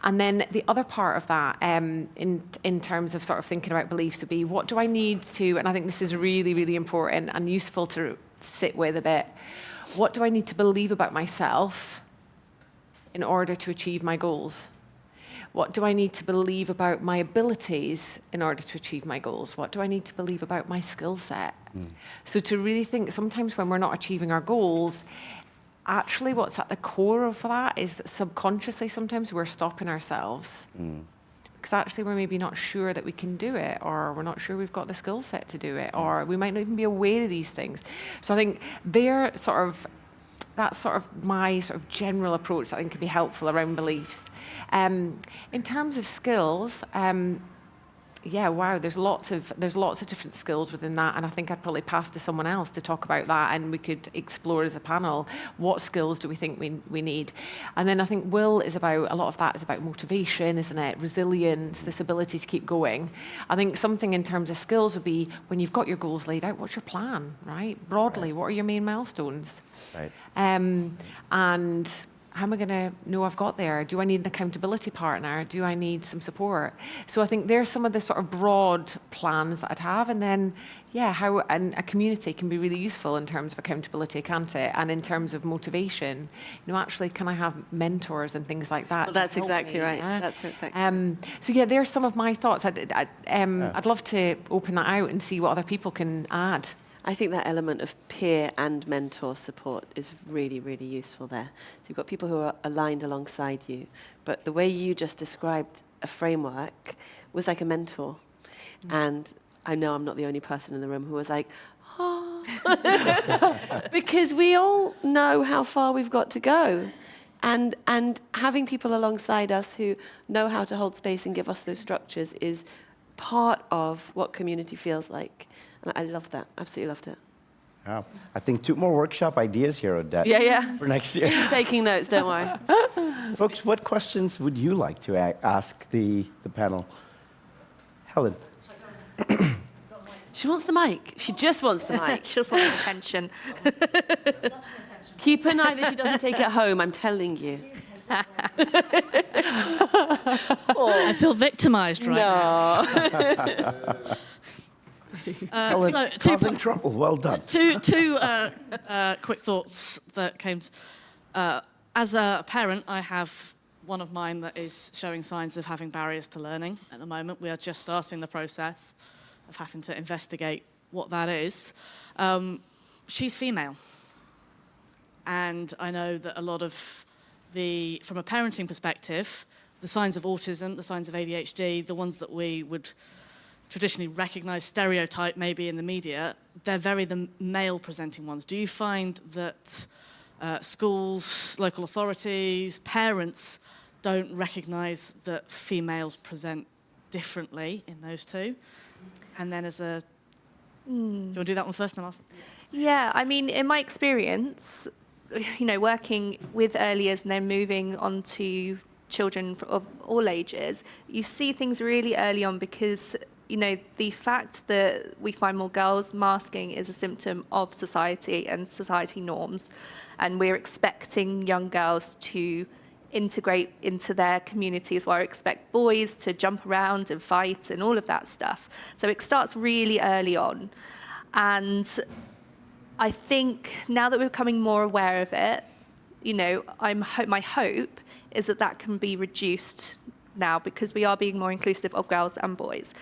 And then the other part of that, in terms of sort of thinking about beliefs, would be, what do I need to, and I think this is really, really important and useful to sit with a bit, what do I need to believe about myself in order to achieve my goals? What do I need to believe about my abilities in order to achieve my goals? What do I need to believe about my skill set? So to really think, sometimes when we're not achieving our goals, actually what's at the core of that is that subconsciously sometimes we're stopping ourselves. Because actually we're maybe not sure that we can do it, or we're not sure we've got the skill set to do it, or we might not even be aware of these things. So I think that's sort of my sort of general approach that I think can be helpful around beliefs. In terms of skills, yeah, wow, there's lots of different skills within that, and I think I'd probably pass to someone else to talk about that, and we could explore as a panel, what skills do we think we need? And then I think a lot of that is about motivation, isn't it? Resilience, this ability to keep going. I think something in terms of skills would be, when you've got your goals laid out, what's your plan, right? Broadly, what are your main milestones? Right. And how am I going to know I've got there? Do I need an accountability partner? Do I need some support? So I think there's some of the sort of broad plans that I'd have. And then, yeah, how a community can be really useful in terms of accountability, can't it? And in terms of motivation, actually, can I have mentors and things like that? Well, that's exactly right. That's exactly. So yeah, there's some of my thoughts. I'd love to open that out and see what other people can add. I think that element of peer and mentor support is really, really useful there. So you've got people who are aligned alongside you, but the way you just described a framework was like a mentor. And I know I'm not the only person in the room who was like, oh, because we all know how far we've got to go. And having people alongside us who know how to hold space and give us those structures is part of what community feels like. And I love that. Absolutely loved it. Wow. I think 2 more workshop ideas here, Odette. Yeah. For next year. She's taking notes, don't worry. Folks, what questions would you like to ask the panel? Helen. She wants the mic. She just wants the mic. She just wants attention. Keep an eye that she doesn't take it home, I'm telling you. I feel victimised right now. Helen, causing trouble. Well done. Two quick thoughts that came to... as a parent, I have one of mine that is showing signs of having barriers to learning at the moment. We are just starting the process of having to investigate what that is. She's female. And I know that a lot of from a parenting perspective, the signs of autism, the signs of ADHD, the ones that we would traditionally recognise, stereotype maybe in the media, they're very the male-presenting ones. Do you find that schools, local authorities, parents don't recognise that females present differently in those two? And then do you want to do that one first and then Yeah, I mean, in my experience, working with early years and then moving on to children of all ages, you see things really early on because, the fact that we find more girls masking is a symptom of society and society norms. And we're expecting young girls to integrate into their communities, while I expect boys to jump around and fight and all of that stuff. So it starts really early on. And I think now that we're becoming more aware of it, my hope is that can be reduced now because we are being more inclusive of girls and boys.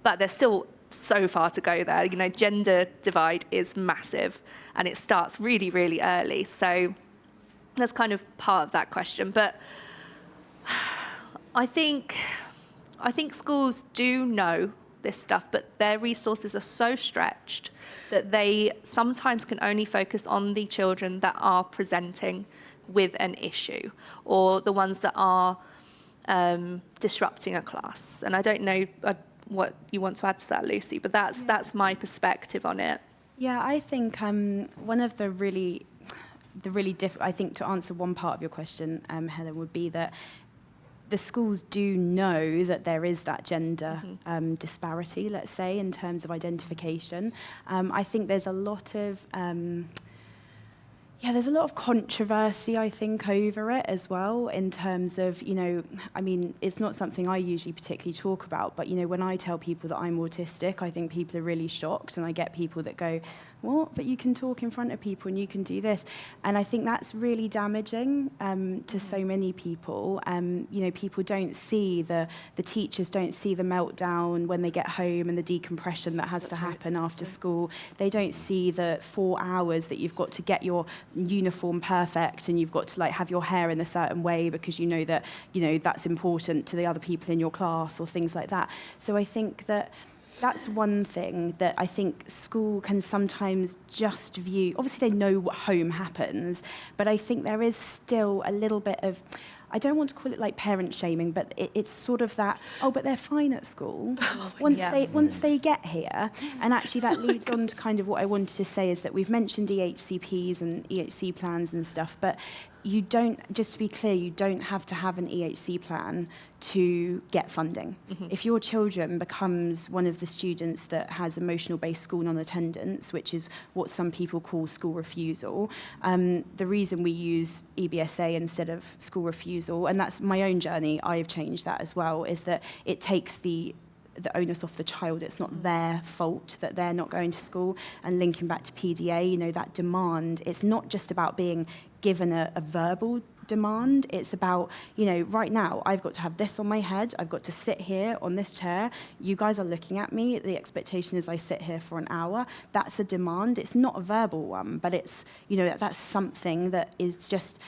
But there's still so far to go there. Gender divide is massive and it starts really, really early. So that's kind of part of that question. But I think schools do know this stuff, but their resources are so stretched that they sometimes can only focus on the children that are presenting with an issue or the ones that are disrupting a class. And I don't know what you want to add to that, Lucy, but that's my perspective on it. Yeah, I think one of I think to answer one part of your question, Helen, would be that the schools do know that there is that gender disparity, let's say, in terms of identification. I think there's a lot of controversy, I think, over it as well, in terms of, it's not something I usually particularly talk about, but, when I tell people that I'm autistic, I think people are really shocked, and I get people that go, what? But you can talk in front of people and you can do this. And I think that's really damaging to so many people. People don't see the teachers don't see the meltdown when they get home and the decompression that has to happen after school. They don't see the 4 hours that you've got to get your uniform perfect and you've got to have your hair in a certain way because that that's important to the other people in your class or things like that. So I think that's one thing that I think school can sometimes just view. Obviously, they know what home happens, but I think there is still a little bit of, I don't want to call it parent shaming, but it's sort of that, but they're fine at school once they get here. And actually that leads on to kind of what I wanted to say is that we've mentioned EHCPs and EHC plans and stuff, but you don't, just to be clear, you don't have to have an EHC plan to get funding. If your children becomes one of the students that has emotional-based school non-attendance, which is what some people call school refusal, the reason we use EBSA instead of school refusal, and that's my own journey, I've changed that as well, is that it takes the onus off the child. It's not their fault that they're not going to school. And linking back to PDA, that demand, it's not just about being given a verbal demand. It's about, right now, I've got to have this on my head. I've got to sit here on this chair. You guys are looking at me. The expectation is I sit here for an hour. That's a demand. It's not a verbal one, but it's, that's something that is just.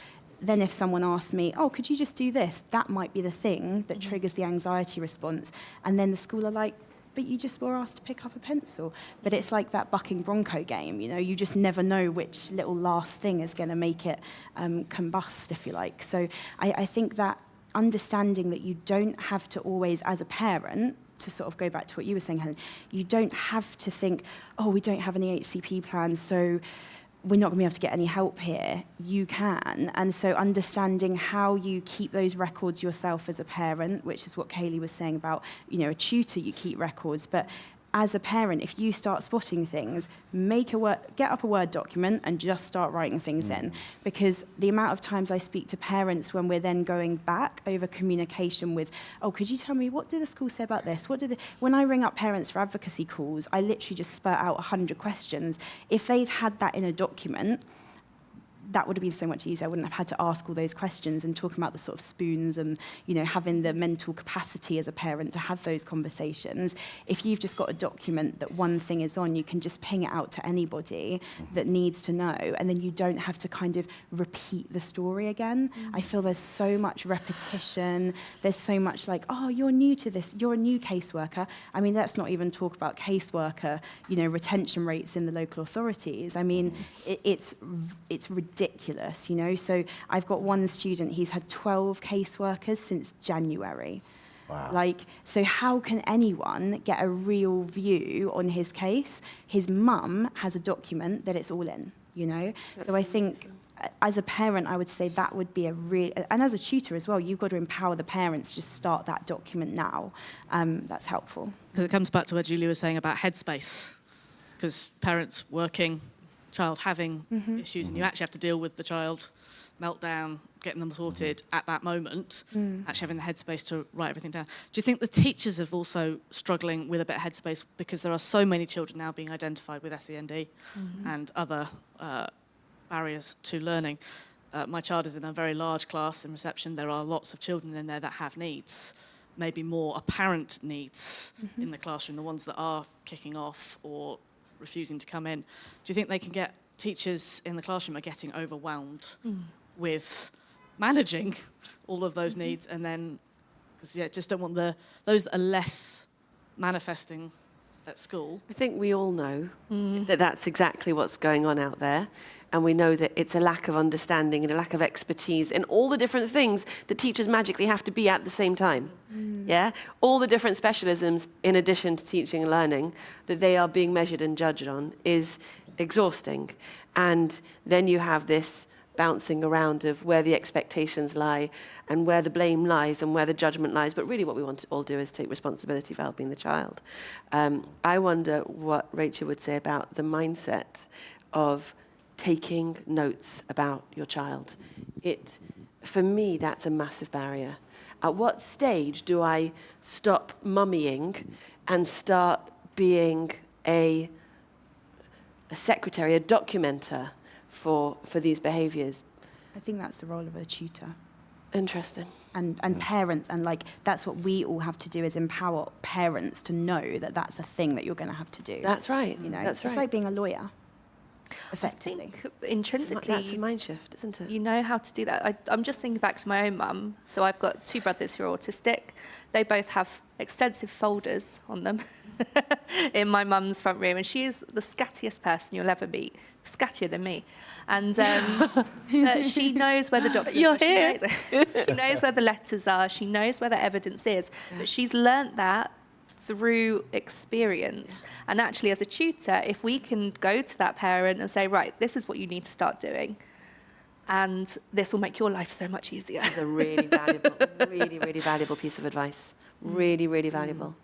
Then if someone asks me, could you just do this? That might be the thing that triggers the anxiety response. And then the school are like, but you just were asked to pick up a pencil. But it's like that bucking bronco game, you just never know which little last thing is going to make it combust, if you like. So I think that understanding that you don't have to always, as a parent, to sort of go back to what you were saying, Helen, you don't have to think, we don't have any HCP plans, so we're not going to be able to get any help here. You can. And so understanding how you keep those records yourself as a parent, which is what Kayleigh was saying about, a tutor, you keep records. But as a parent, if you start spotting things, get up a Word document and just start writing things in. Because the amount of times I speak to parents when we're then going back over communication with, could you tell me, what did the school say about this? When I ring up parents for advocacy calls, I literally just spurt out 100 questions. If they'd had that in a document, that would have been so much easier. I wouldn't have had to ask all those questions and talking about the sort of spoons and, having the mental capacity as a parent to have those conversations. If you've just got a document that one thing is on, you can just ping it out to anybody that needs to know, and then you don't have to kind of repeat the story again. I feel there's so much repetition. There's so much you're new to this. You're a new caseworker. I mean, let's not even talk about caseworker, retention rates in the local authorities. I mean, it's ridiculous, So I've got one student, he's had 12 caseworkers since January. Wow. Like, so how can anyone get a real view on his case? His mum has a document that it's all in, you know? So I think as a parent, I would say that would be a real, and as a tutor as well, you've got to empower the parents to just start that document now. That's helpful. Because it comes back to what Julie was saying about headspace. Because parents working, child having issues, and you actually have to deal with the child meltdown, getting them sorted at that moment, actually having the headspace to write everything down. Do you think the teachers have also struggling with a bit of headspace because there are so many children now being identified with SEND and other barriers to learning? My child is in a very large class in reception. There are lots of children in there that have needs, maybe more apparent needs in the classroom, the ones that are kicking off or refusing to come in. Do you think they can get, teachers in the classroom are getting overwhelmed with managing all of those needs, and then, because just don't want those that are less manifesting at school? I think we all know that that's exactly what's going on out there. And we know that it's a lack of understanding and a lack of expertise in all the different things that teachers magically have to be at the same time. Yeah? All the different specialisms, in addition to teaching and learning, that they are being measured and judged on is exhausting. And then you have this bouncing around of where the expectations lie and where the blame lies and where the judgment lies. But really what we want to all do is take responsibility for helping the child. I wonder what Rachel would say about the mindset of taking notes about your child. For me, that's a massive barrier. At what stage do I stop mummying and start being a secretary, a documenter for these behaviours? I think that's the role of a tutor. Interesting. And parents, and like that's what we all have to do, is empower parents to know that that's a thing that you're going to have to do. That's right. You know, that's right. It's like being a lawyer. Effectively. I think intrinsically, That's a mind shift, isn't it? you know how to do that. I'm just thinking back to my own mum. So I've got two brothers who are autistic. They both have extensive folders on them in my mum's front room, and she is the scattiest person you'll ever meet, scattier than me. And she knows where the documents You're are. here. She knows where the letters are. She knows where the evidence is. But she's learnt that through experience. And actually, as a tutor, if we can go to that parent and say, right, this is what you need to start doing, and this will make your life so much easier. It's a really valuable, really valuable piece of advice. Really, really valuable.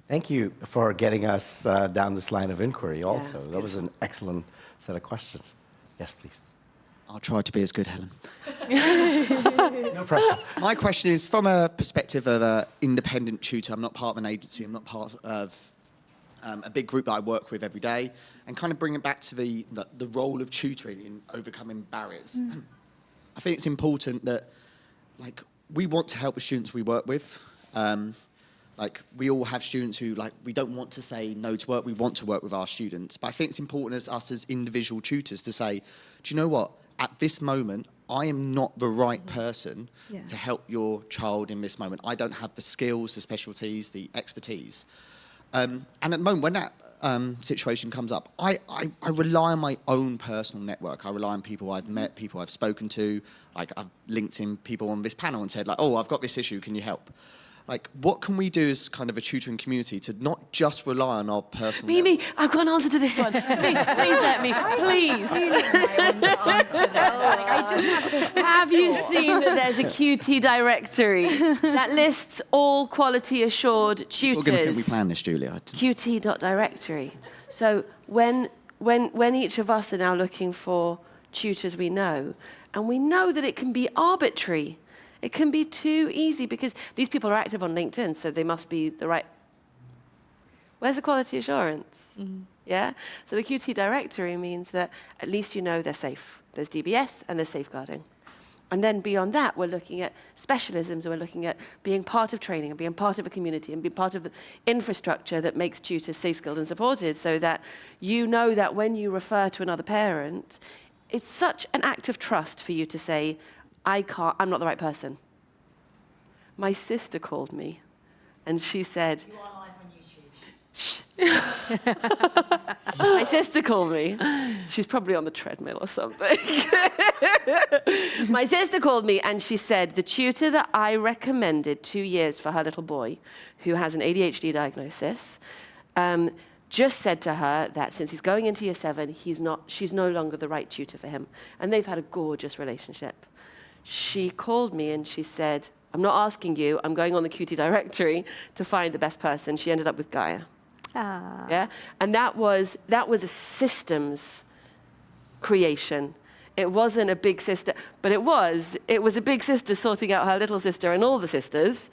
Thank you for getting us down this line of inquiry also. it's That was an excellent set of questions. Yes, please. I'll try to be as good, Helen. No pressure. My question is from a perspective of an independent tutor. I'm not part of an agency. I'm not part of a big group that I work with every day, and kind of bring it back to the role of tutoring in overcoming barriers. I think it's important that, like, we want to help the students we work with. Like, we all have students who, like, we don't want to say no to work. We want to work with our students. But I think it's important as us as individual tutors to say, do you know what? At this moment, I am not the right person to help your child in this moment. I don't have the skills, the specialties, the expertise. And at the moment, when that situation comes up, I rely on my own personal network. I rely on people I've met, people I've spoken to. Like, I've linked in people on this panel and said, like, oh, I've got this issue, can you help? Like, what can we do as kind of a tutoring community to not just rely on our personal... Mimi, I've got an answer to this one. Please let me, please. Have you seen that there's a QT directory that lists all quality assured tutors? We're going to think we planned this, Julia. QT.directory. So when each of us are now looking for tutors we know, and we know that it can be arbitrary. It can be too easy because these people are active on LinkedIn, so they must be the right... Where's the quality assurance? Yeah? So the QT directory means that at least you know they're safe. There's DBS and there's safeguarding. And then beyond that, we're looking at specialisms, and we're looking at being part of training and being part of a community and being part of the infrastructure that makes tutors safe, skilled and supported, so that you know that when you refer to another parent, it's such an act of trust for you to say, I'm not the right person. My sister called me and she said... You are live on YouTube. Shh. My sister called me. She's probably on the treadmill or something. My sister called me and she said the tutor that I recommended 2 years for her little boy, who has an ADHD diagnosis, just said to her that since he's going into year 7, she's no longer the right tutor for him. And they've had a gorgeous relationship. She called me and she said, I'm not asking you, I'm going on the QT directory to find the best person. She ended up with Gaia. Ah. Yeah? And that was a systems creation. It wasn't a big sister, but it was a big sister sorting out her little sister and all the sisters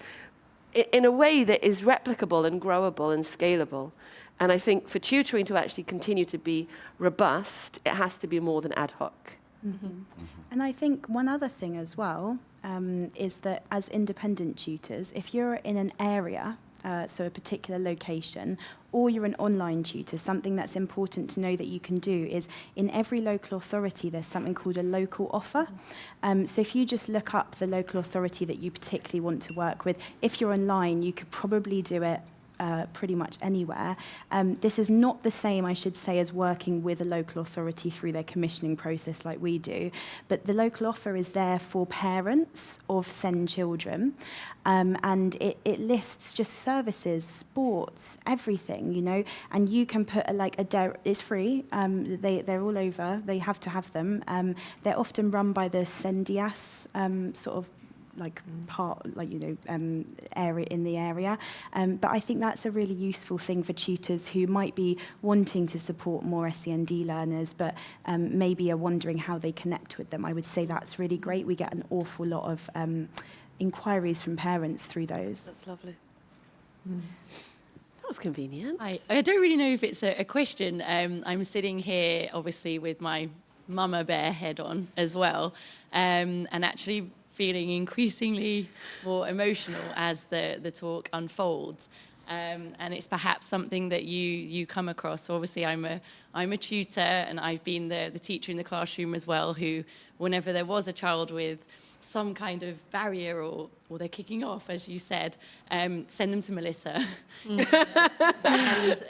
in a way that is replicable and growable and scalable. And I think for tutoring to actually continue to be robust, it has to be more than ad hoc. Mm-hmm. And I think one other thing as well is that as independent tutors, if you're in an area, so a particular location, or you're an online tutor, something that's important to know that you can do is in every local authority there's something called a local offer. So if you just look up the local authority that you particularly want to work with, if you're online, you could probably do it pretty much anywhere. This is not the same, I should say, as working with a local authority through their commissioning process like we do, but the local offer is there for parents of SEND children, and it lists just services, sports, everything, you know, and you can put it's free, they're all over, they have to have them. They're often run by the SENDIAS sort of area in the area. But I think that's a really useful thing for tutors who might be wanting to support more SEND learners, but maybe are wondering how they connect with them. I would say that's really great. We get an awful lot of inquiries from parents through those. That's lovely. That was convenient. I don't really know if it's a question. I'm sitting here, obviously, with my mama bear head on as well, and actually feeling increasingly more emotional as the talk unfolds. And it's perhaps something that you come across. So obviously, I'm a tutor, and I've been the teacher in the classroom as well, who, whenever there was a child with some kind of barrier or they're kicking off, as you said, send them to Melissa. And,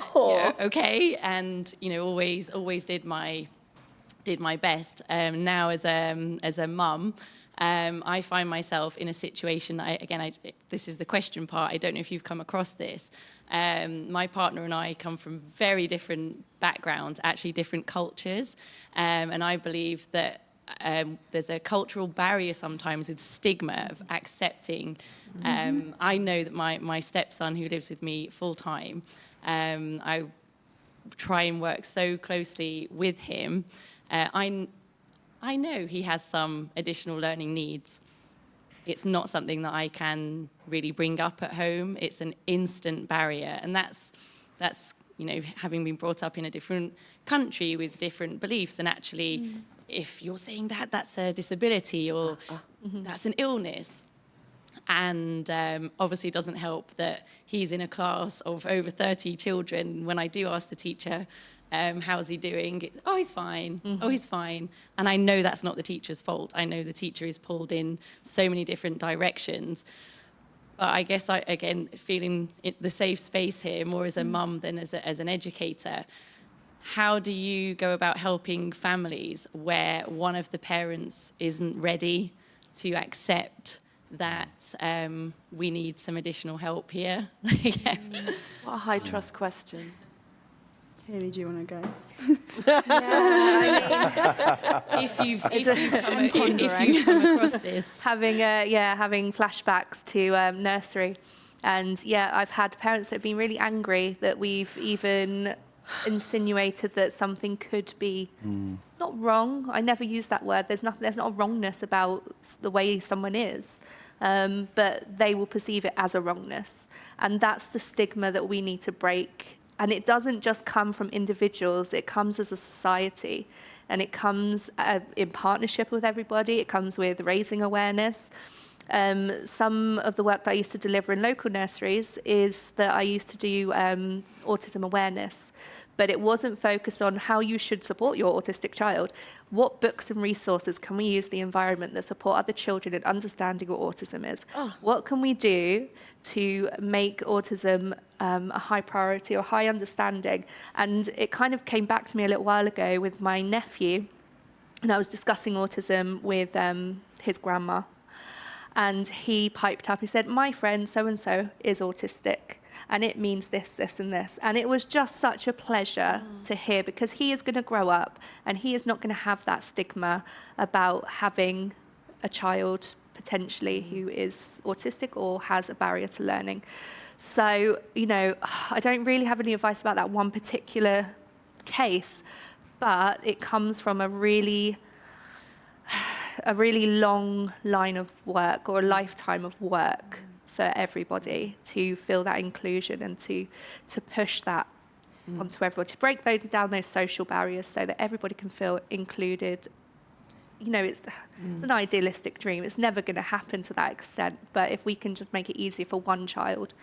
okay, and always did my best. Now as a mum, I find myself in a situation that, this is the question part, I don't know if you've come across this. My partner and I come from very different backgrounds, actually different cultures, and I believe that there's a cultural barrier sometimes with stigma of accepting. I know that my stepson, who lives with me full-time, I try and work so closely with him. I know he has some additional learning needs. It's not something that I can really bring up at home. It's an instant barrier. And that's having been brought up in a different country with different beliefs. And actually, if you're saying that's a disability or that's an illness. And obviously it doesn't help that he's in a class of over 30 children. When I do ask the teacher, how's he doing? Oh, he's fine. Oh, he's fine. And I know that's not the teacher's fault. I know the teacher is pulled in so many different directions. But I guess, again, feeling the safe space here, more as a mum than as an educator, how do you go about helping families where one of the parents isn't ready to accept that we need some additional help here? What a high-trust question. Kayleigh, do you want to go? If you've come across this, having flashbacks to nursery, and I've had parents that have been really angry that we've even insinuated that something could be not wrong. I never use that word. There's not a wrongness about the way someone is, but they will perceive it as a wrongness, and that's the stigma that we need to break. And it doesn't just come from individuals, it comes as a society. And it comes in partnership with everybody, it comes with raising awareness. Some of the work that I used to deliver in local nurseries is that I used to do autism awareness. But it wasn't focused on how you should support your autistic child. What books and resources can we use the environment that support other children in understanding what autism is? What can we do to make autism a high priority or high understanding. And it kind of came back to me a little while ago with my nephew, and I was discussing autism with his grandma. And he piped up, he said, my friend so-and-so is autistic, and it means this, this, and this. And it was just such a pleasure to hear, because he is going to grow up and he is not going to have that stigma about having a child potentially who is autistic or has a barrier to learning. So, you know, I don't really have any advice about that one particular case, but it comes from a really long line of work, or a lifetime of work for everybody to feel that inclusion and to push that onto everyone, to break down those social barriers so that everybody can feel included. You know, it's an idealistic dream. It's never going to happen to that extent, but if we can just make it easier for one child,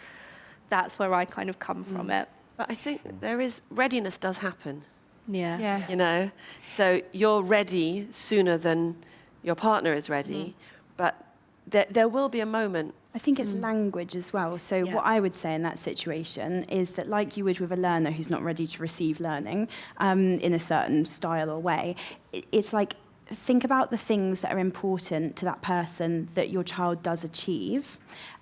that's where I kind of come from it. But I think readiness does happen. Yeah. You know, so you're ready sooner than your partner is ready, but there will be a moment. I think it's language as well. So what I would say in that situation is that, like you would with a learner who's not ready to receive learning in a certain style or way, it's like, think about the things that are important to that person that your child does achieve,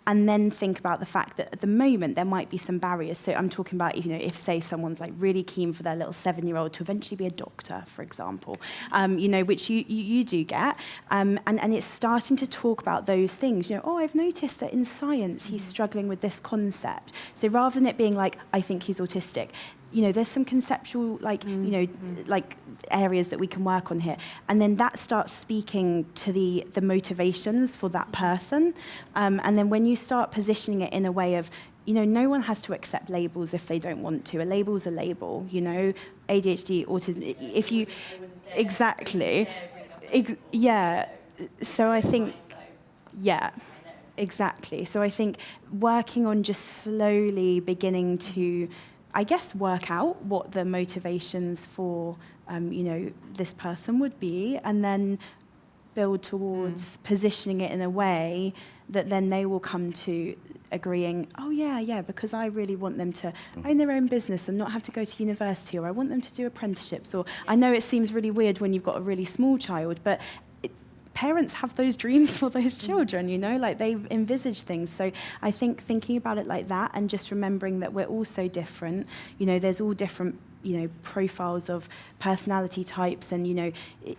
and then think about the fact that at the moment there might be some barriers. So I'm talking about, you know, if, say, someone's like really keen for their little 7-year-old to eventually be a doctor, for example, you know, which you do get, and it's starting to talk about those things. You know, oh, I've noticed that in science he's struggling with this concept. So rather than it being like, I think he's autistic, you know, there's some conceptual, like, you know, like areas that we can work on here. And then that starts speaking to the motivations for that person. And then when you start positioning it in a way of, you know, no one has to accept labels if they don't want to. A label's a label, you know, ADHD, autism, if you, exactly. Yeah, so I think, yeah, exactly. So I think working on just slowly beginning to, I guess, work out what the motivations for, you know, this person would be, and then build towards positioning it in a way that then they will come to agreeing, oh, yeah, because I really want them to own their own business and not have to go to university, or I want them to do apprenticeships. Or I know it seems really weird when you've got a really small child, but parents have those dreams for those children, you know, like they envisage things. So I think thinking about it like that, and just remembering that we're all so different, you know, there's all different, you know, profiles of personality types. And, you know,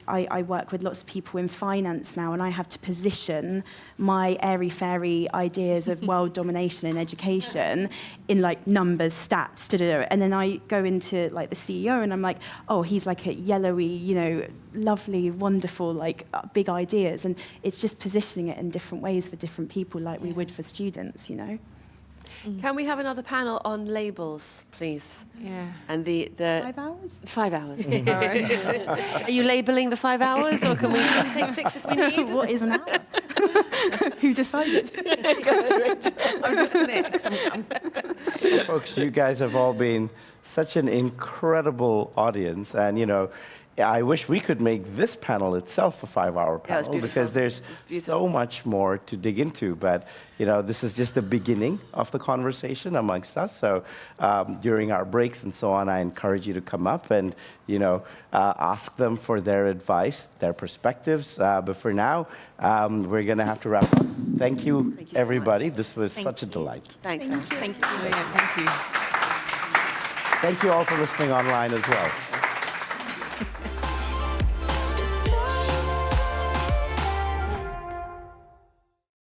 I work with lots of people in finance now, and I have to position my airy-fairy ideas of world domination in education in like numbers, stats, and then I go into like the CEO and I'm like, oh, he's like a yellowy, you know, lovely, wonderful, like big ideas. And it's just positioning it in different ways for different people, like we would for students, you know. Can we have another panel on labels, please? Yeah. And the 5 hours? 5 hours. All right. Are you labelling the 5 hours, or can we take 6 if we need? What is an hour? Who decided? I'm just going to. Folks, you guys have all been such an incredible audience, and, you know, I wish we could make this panel itself a 5-hour panel, because there's so much more to dig into. But, you know, this is just the beginning of the conversation amongst us. So during our breaks and so on, I encourage you to come up and, you know, ask them for their advice, their perspectives. But for now, we're going to have to wrap up. Thank you everybody. This was such a delight. Thanks. Thank you. Thank you. Thank you all for listening online as well.